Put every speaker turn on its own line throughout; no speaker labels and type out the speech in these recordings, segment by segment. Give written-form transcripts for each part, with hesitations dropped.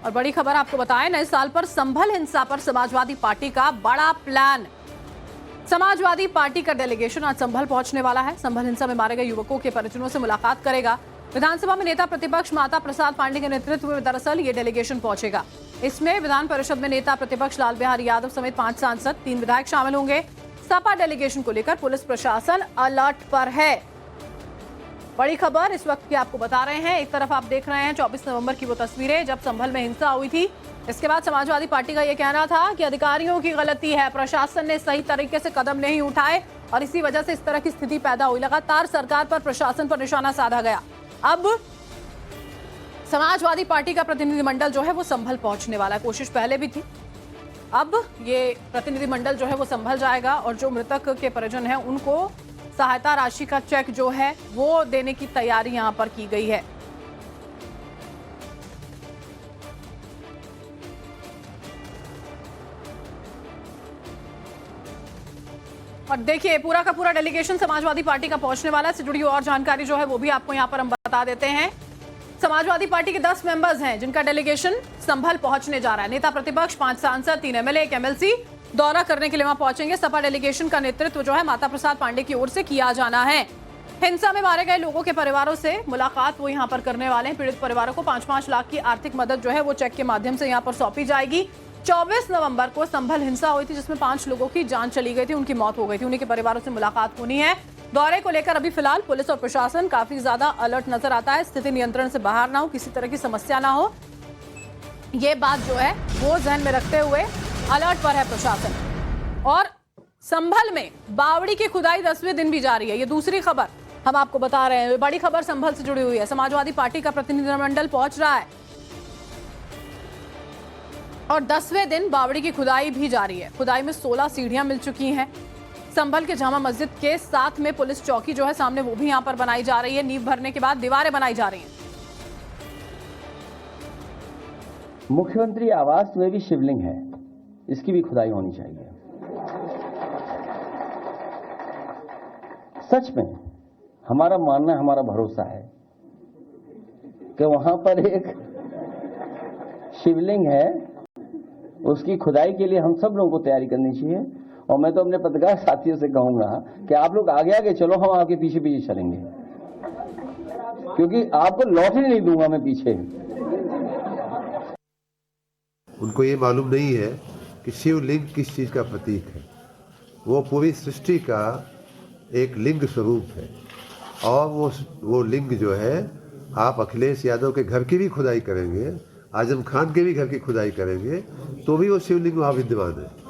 और बड़ी खबर आपको बताएं, नए साल पर संभल हिंसा पर समाजवादी पार्टी का बड़ा प्लान। समाजवादी पार्टी का डेलीगेशन आज संभल पहुंचने वाला है। संभल हिंसा में मारे गए युवकों के परिजनों से मुलाकात करेगा। विधानसभा में नेता प्रतिपक्ष माता प्रसाद पांडे के नेतृत्व में दरअसल ये डेलीगेशन पहुंचेगा। इसमें विधान परिषद में नेता प्रतिपक्ष लाल बिहारी यादव समेत 5 सांसद, 3 विधायक शामिल होंगे। सपा डेलीगेशन को लेकर पुलिस प्रशासन अलर्ट पर है। बड़ी खबर इस वक्त की आपको बता रहे हैं। एक तरफ आप देख रहे हैं 24 नवंबर की वो तस्वीरें जब संभल में हिंसा हुई थी। इसके बाद समाजवादी पार्टी का यह कहना था कि अधिकारियों की गलती है, प्रशासन ने सही तरीके से कदम नहीं उठाए और इसी वजह से इस तरह की स्थिति पैदा हुई। लगातार सरकार पर, प्रशासन पर निशाना साधा गया। अब समाजवादी पार्टी का प्रतिनिधिमंडल जो है वो संभल पहुंचने वाला है। कोशिश पहले भी थी, अब ये प्रतिनिधिमंडल जो है वो संभल जाएगा और जो मृतक के परिजन हैं उनको सहायता राशि का चेक जो है वो देने की तैयारी यहां पर की गई है। और देखिए पूरा का पूरा डेलीगेशन समाजवादी पार्टी का पहुंचने वाला है। इससे जुड़ी और जानकारी जो है वो भी आपको यहां पर हम बता देते हैं। समाजवादी पार्टी के 10 मेंबर्स हैं जिनका डेलीगेशन संभल पहुंचने जा रहा है। नेता प्रतिपक्ष, 5 सांसद, 3 एमएलए, 1 एमएलसी दौरा करने के लिए वहां पहुंचेंगे। सपा डेलीगेशन का नेतृत्व जो है माता प्रसाद पांडे की ओर से किया जाना है। हिंसा में मारे गए लोगों के परिवारों से मुलाकात वो यहां पर करने वाले हैं। पीड़ित परिवारों को 5-5 लाख की आर्थिक मदद जो है वो चेक के माध्यम से यहां पर सौंपी जाएगी। 24 नवंबर को संभल हिंसा हुई थी जिसमें 5 लोगों की जान चली गई थी, उनकी मौत हो गई थी। उन्हीं के परिवारों से मुलाकात होनी है। दौरे को लेकर अभी फिलहाल पुलिस और प्रशासन काफी ज्यादा अलर्ट नजर आता है। स्थिति नियंत्रण से बाहर ना हो, किसी तरह की समस्या ना हो, ये बात जो है वो ध्यान में रखते हुए अलर्ट पर है प्रशासन। और संभल में बावड़ी की खुदाई 10वें दिन भी जारी है। ये दूसरी खबर हम आपको बता रहे हैं। बड़ी खबर संभल से जुड़ी हुई है। समाजवादी पार्टी का प्रतिनिधिमंडल पहुंच रहा है और 10वें दिन बावड़ी की खुदाई भी जारी है। खुदाई में 16 सीढ़ियां मिल चुकी हैं। संभल के जामा मस्जिद के साथ में पुलिस चौकी जो है सामने वो भी यहां पर बनाई जा रही है। नींव भरने के बाद दीवारें बनाई जा रही हैं।
मुख्यमंत्री आवास में भी शिवलिंग है, इसकी भी खुदाई होनी चाहिए। सच में हमारा मानना, हमारा भरोसा है कि वहां पर एक शिवलिंग है, उसकी खुदाई के लिए हम सब लोगों को तैयारी करनी चाहिए। और मैं तो अपने पत्रकार साथियों से कहूंगा कि आप लोग आगे आगे चलो, हम आपके पीछे पीछे चलेंगे, क्योंकि आपको लौट ही नहीं दूंगा मैं पीछे।
उनको ये मालूम नहीं है कि शिवलिंग किस चीज का प्रतीक है। वो पूरी सृष्टि का एक लिंग स्वरूप है और वो लिंग जो है, आप अखिलेश यादव के घर की भी खुदाई करेंगे, आजम खान के भी घर की खुदाई करेंगे तो भी वो शिवलिंग वहाँ विद्यमान है।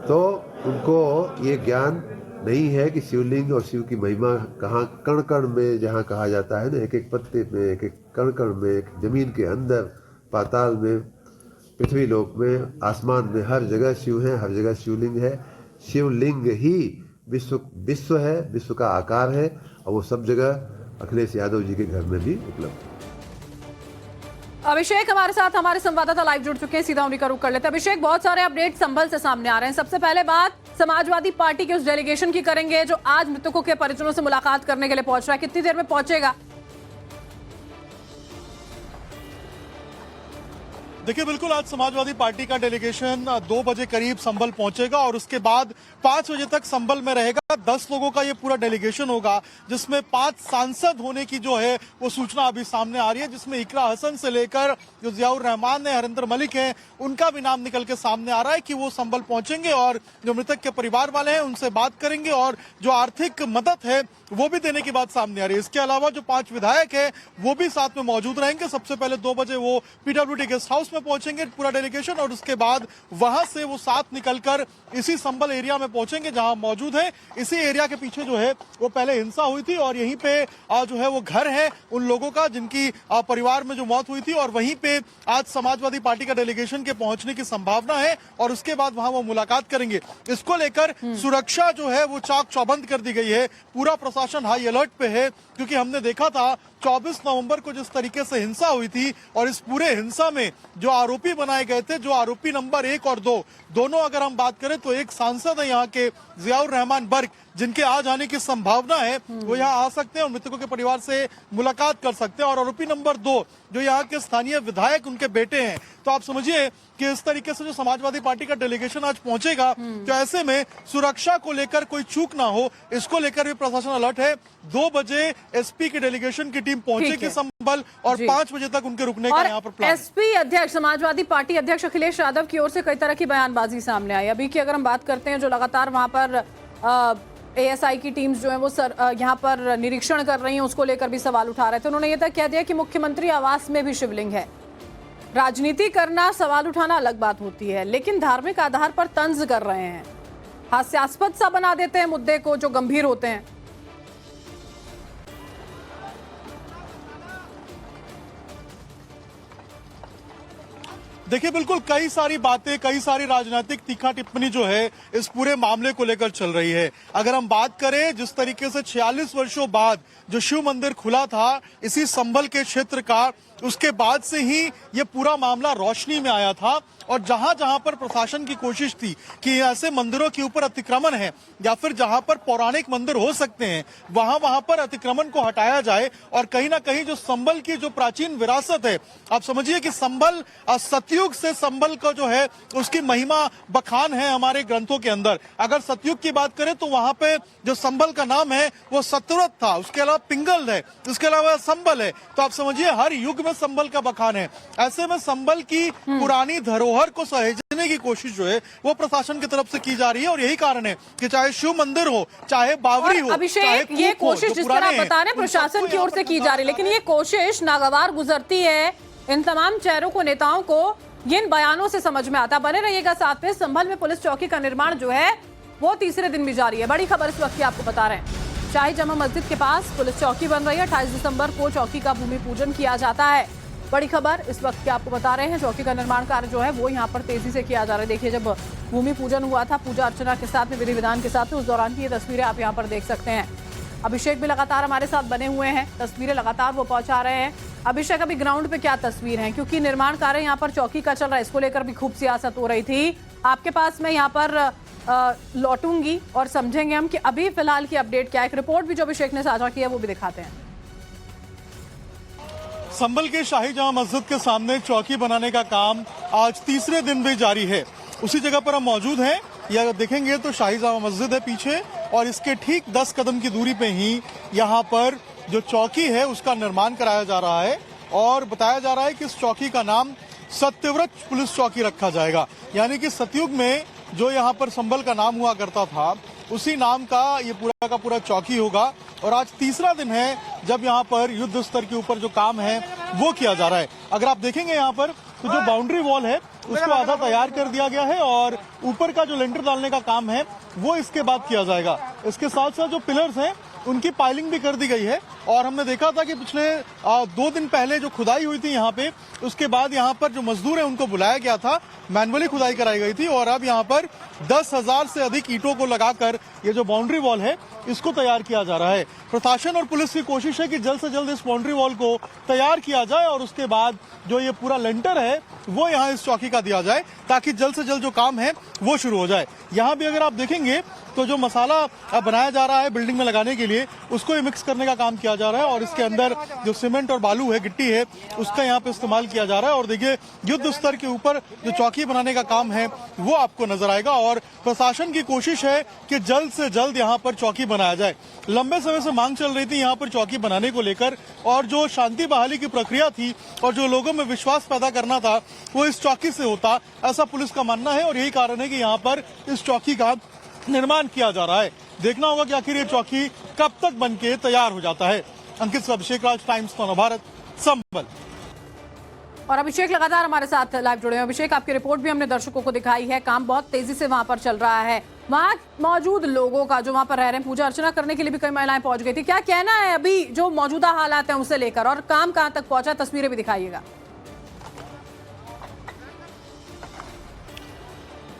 तो उनको ये ज्ञान नहीं है कि शिवलिंग और शिव की महिमा कहाँ कण कण में, जहाँ कहा जाता है ना, एक एक पत्ते में, एक एक कण कण में, एक जमीन के अंदर, पाताल में, पृथ्वी लोक में, आसमान में, हर जगह शिव है, हर जगह शिवलिंग है। शिवलिंग ही विश्व है, विश्व का आकार है और वो सब जगह अखिलेश यादव जी के घर में भी उपलब्ध है।
अभिषेक हमारे साथ, हमारे संवाददाता लाइव जुड़ चुके हैं, सीधा उन्हीं का रुख कर लेते हैं। अभिषेक, बहुत सारे अपडेट संभल से सामने आ रहे हैं। सबसे पहले बात समाजवादी पार्टी के उस डेलीगेशन की करेंगे जो आज मृतकों के परिजनों से मुलाकात करने के लिए पहुंच रहा है। कितनी देर में पहुंचेगा?
देखिए, बिल्कुल आज समाजवादी पार्टी का डेलीगेशन 2 बजे करीब संभल पहुंचेगा और उसके बाद 5 बजे तक संभल में रहेगा। 10 लोगों का ये पूरा डेलीगेशन होगा जिसमें 5 सांसद होने की जो है वो सूचना अभी सामने आ रही है, जिसमें इकरा हसन से लेकर जो जियाउर रहमान है, हरिंदर मलिक है, उनका भी नाम निकल के सामने आ रहा है कि वो संभल पहुंचेंगे और जो मृतक के परिवार वाले हैं उनसे बात करेंगे और जो आर्थिक मदद है वो भी देने की बात सामने आ रही है। इसके अलावा जो 5 विधायक है वो भी साथ में मौजूद रहेंगे। सबसे पहले 2 बजे वो पीडब्ल्यूडी गेस्ट हाउस में पहुंचेंगे पूरा डेलीगेशन और उसके बाद वहां से वो साथ निकलकर इसी संभल एरिया में पहुंचेंगे जहां मौजूद है। इसी एरिया के पीछे जो है वो पहले हिंसा हुई थी और यहीं पे जो है वो घर है उन लोगों का जिनकी परिवार में जो मौत हुई थी और वहीं पे आज समाजवादी पार्टी का डेलीगेशन के पहुंचने की संभावना है और उसके बाद वहां वो मुलाकात करेंगे। इसको लेकर सुरक्षा जो है वो चाक चौबंद कर दी गई है। पूरा प्रशासन हाई अलर्ट पे है क्योंकि हमने देखा था 24 नवंबर को जिस तरीके से हिंसा हुई थी और इस पूरे हिंसा में जो आरोपी बनाए गए थे, जो आरोपी नंबर 1 और 2 दोनों अगर हम बात करें तो एक सांसद है यहाँ के जियाउर रहमान बर्क, जिनके आ जाने की संभावना है वो यहाँ आ सकते हैं और मृतकों के परिवार से मुलाकात कर सकते हैं। और आरोपी नंबर 2 जो यहाँ के स्थानीय विधायक उनके बेटे हैं। तो आप समझिए कि इस तरीके से जो समाजवादी पार्टी का डेलीगेशन आज पहुंचेगा, तो ऐसे में सुरक्षा को लेकर कोई चूक ना हो, इसको लेकर भी प्रशासन अलर्ट है। 2 बजे एसपी की डेलीगेशन की टीम पहुंचेगी संभल और 5 बजे तक उनके रुकने का यहाँ पर प्लान।
एसपी अध्यक्ष, समाजवादी पार्टी अध्यक्ष अखिलेश यादव की ओर से कई तरह की बयानबाजी सामने आई। अभी की अगर हम बात करते हैं, जो लगातार वहां पर एएसआई की टीम्स जो है वो यहाँ पर निरीक्षण कर रही हैं, उसको लेकर भी सवाल उठा रहे थे। उन्होंने ये तक कह दिया कि मुख्यमंत्री आवास में भी शिवलिंग है। राजनीति करना, सवाल उठाना अलग बात होती है, लेकिन धार्मिक आधार पर तंज कर रहे हैं, हास्यास्पद सा बना देते हैं मुद्दे को जो गंभीर होते हैं।
देखिए, बिल्कुल कई सारी बातें, कई सारी राजनीतिक तीखा टिप्पणी जो है इस पूरे मामले को लेकर चल रही है। अगर हम बात करें जिस तरीके से 46 वर्षों बाद जो शिव मंदिर खुला था इसी संभल के क्षेत्र का, उसके बाद से ही ये पूरा मामला रोशनी में आया था। और जहां जहां पर प्रशासन की कोशिश थी कि ऐसे मंदिरों के ऊपर अतिक्रमण है या फिर जहां पर पौराणिक मंदिर हो सकते हैं वहां पर अतिक्रमण को हटाया जाए और कहीं ना कहीं जो संभल की जो प्राचीन विरासत है, आप समझिए कि संभल सतयुग से संभल का जो है उसकी महिमा बखान है हमारे ग्रंथों के अंदर। अगर सतयुग की बात करें तो वहां पे जो संभल का नाम है वो सतव्रत था, उसके अलावा पिंगल है, उसके अलावा संभल है। तो आप समझिए हर युग में संभल का बखान है। ऐसे में संभल की पुरानी धरोहर को सहेजने की कोशिश जो है वो प्रशासन की तरफ से की जा रही है। और यही कारण है कि चाहे शिव मंदिर हो, चाहे बावरी हो,
अभिषेक, ये कोशिश जिस तरह बता रहे प्रशासन की ओर से की जा रही है, लेकिन ये कोशिश नागवार गुजरती है इन तमाम चेहरों को, नेताओं को, इन बयानों से समझ में आता। बने रहिएगा साथ में। संभल में पुलिस चौकी का निर्माण जो है वो तीसरे दिन भी जारी है। बड़ी खबर इस वक्त की आपको बता रहे हैं, शाही जमा मस्जिद के पास पुलिस चौकी बन रही है। 28 दिसंबर को चौकी का भूमि पूजन किया जाता है। बड़ी खबर इस वक्त की आपको बता रहे हैं, चौकी का निर्माण कार्य जो है वो यहाँ पर तेजी से किया जा रहा है। देखिए, जब भूमि पूजन हुआ था पूजा अर्चना के साथ में, विधि विधान के साथ में, उस दौरान की ये तस्वीरें आप यहाँ पर देख सकते हैं। अभिषेक भी लगातार हमारे साथ बने हुए हैं, तस्वीरें लगातार वो पहुंचा रहे हैं। अभिषेक, अभी ग्राउंड पे क्या तस्वीर है, क्योंकि निर्माण कार्य यहाँ पर चौकी का चल रहा है, इसको लेकर भी खूब सियासत हो रही थी। आपके पास मैं यहाँ पर लौटूंगी और समझेंगे हम कि अभी फिलहाल की अपडेट क्या है। एक रिपोर्ट भी जो अभिषेक ने साझा की है वो भी दिखाते हैं।
संभल के शाही जामा मस्जिद के सामने चौकी बनाने का काम आज तीसरे दिन भी जारी है। उसी जगह पर हम मौजूद हैं। ये अगर देखेंगे तो शाही जामा मस्जिद है पीछे और इसके ठीक 10 कदम की दूरी पे ही यहाँ पर जो चौकी है उसका निर्माण कराया जा रहा है। और बताया जा रहा है कि इस चौकी का नाम सत्यव्रत पुलिस चौकी रखा जाएगा। यानी कि सतयुग में जो यहाँ पर संभल का नाम हुआ करता था उसी नाम का ये पूरा का पूरा चौकी होगा। और आज तीसरा दिन है जब यहाँ पर युद्ध स्तर के ऊपर जो काम है वो किया जा रहा है। अगर आप देखेंगे यहाँ पर तो जो बाउंड्री वॉल है उसको आधा तैयार कर दिया गया है और ऊपर का जो लेंटर डालने का काम है वो इसके बाद किया जाएगा। इसके साथ साथ जो पिलर्स हैं उनकी पाइलिंग भी कर दी गई है। और हमने देखा था कि पिछले 2 दिन पहले जो खुदाई हुई थी यहाँ पे, उसके बाद यहाँ पर जो मजदूर है उनको बुलाया गया था, मैनुअली खुदाई कराई गई थी। और अब यहाँ पर 10,000 से अधिक ईंटों को लगाकर ये जो बाउंड्री वॉल है इसको तैयार किया जा रहा है। प्रशासन और पुलिस की कोशिश है कि जल्द से जल्द इस बाउंड्री वॉल को तैयार किया जाए और उसके बाद जो ये पूरा लेंटर है वो यहाँ इस चौकी का दिया जाए ताकि जल्द से जल्द जो काम है वो शुरू हो जाए। यहाँ भी अगर आप देखेंगे तो जो मसाला बनाया जा रहा है बिल्डिंग में लगाने के लिए उसको ही मिक्स करने का काम किया जा रहा है और इसके अंदर जो सीमेंट और बालू है, गिट्टी है, उसका यहाँ पे इस्तेमाल किया जा रहा है। और देखिए, युद्ध स्तर के ऊपर जो चौकी बनाने का काम है वो आपको नजर आएगा और प्रशासन की कोशिश है कि जल्द से जल्द यहाँ पर चौकी बनाया जाए। लंबे समय से मांग चल रही थी यहाँ पर चौकी बनाने को लेकर और जो शांति बहाली की प्रक्रिया थी और जो लोगों में विश्वास पैदा करना था वो इस चौकी से होता, ऐसा पुलिस का मानना है। और यही कारण है कि यहाँ पर इस चौकी का निर्माण किया जा रहा है। देखना होगा कि आखिर ये चौकी कब तक बनके तैयार हो जाता है। अंकित से अभिषेक राज, टाइम्स भारत, संभल।
और अभिषेक लगातार हमारे साथ लाइव जुड़े हैं। अभिषेक, आपकी रिपोर्ट भी हमने दर्शकों को दिखाई है, काम बहुत तेजी से वहां पर चल रहा है। वहां मौजूद लोगों का जो वहां पर रह रहे हैं, पूजा अर्चना करने के लिए भी कई महिलाएं पहुंच गई थी, क्या कहना है अभी जो मौजूदा हालात हैं उसे लेकर, और काम कहां तक पहुंचा, तस्वीरें भी दिखाइएगा।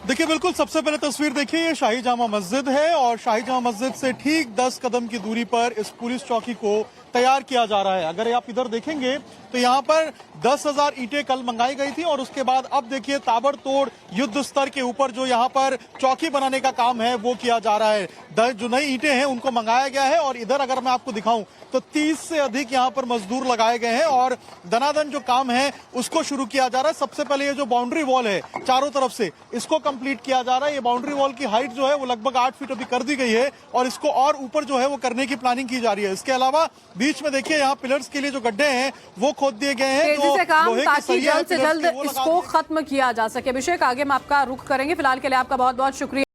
देखिए बिल्कुल सबसे पहले तस्वीर देखिए, ये शाही जामा मस्जिद है और शाही जामा मस्जिद से ठीक 10 कदम की दूरी पर इस पुलिस चौकी को तैयार किया जा रहा है। अगर आप इधर देखेंगे तो यहाँ पर 10,000 ईंटें कल मंगाई गई थी और उसके बाद अब देखिए ताबड़तोड़ युद्ध स्तर के ऊपर जो यहाँ पर चौकी बनाने का काम है वो किया जा रहा है। जो नई ईंटें हैं उनको मंगाया गया है और इधर अगर मैं आपको दिखाऊं तो 30 से अधिक यहाँ पर मजदूर लगाए गए हैं और दनादन जो काम है उसको शुरू किया जा रहा है। सबसे पहले ये जो बाउंड्री वॉल है चारों तरफ से, इसको कंप्लीट किया जा रहा है। ये बाउंड्री वॉल की हाइट जो है वो लगभग 8 फीट अभी कर दी गई है और इसको और ऊपर जो है वो करने की प्लानिंग की जा रही है। इसके अलावा बीच में देखिए यहाँ पिलर्स के लिए जो गड्ढे हैं वो खोद दिए गए हैं,
तेजी से काम
लोहे के
ताकि
सरिया
जल्द से
पिलर्स
जल्द
के वो लगा
इसको खत्म किया जा सके। अभिषेक, आगे हम आपका रुख करेंगे, फिलहाल के लिए आपका बहुत बहुत शुक्रिया।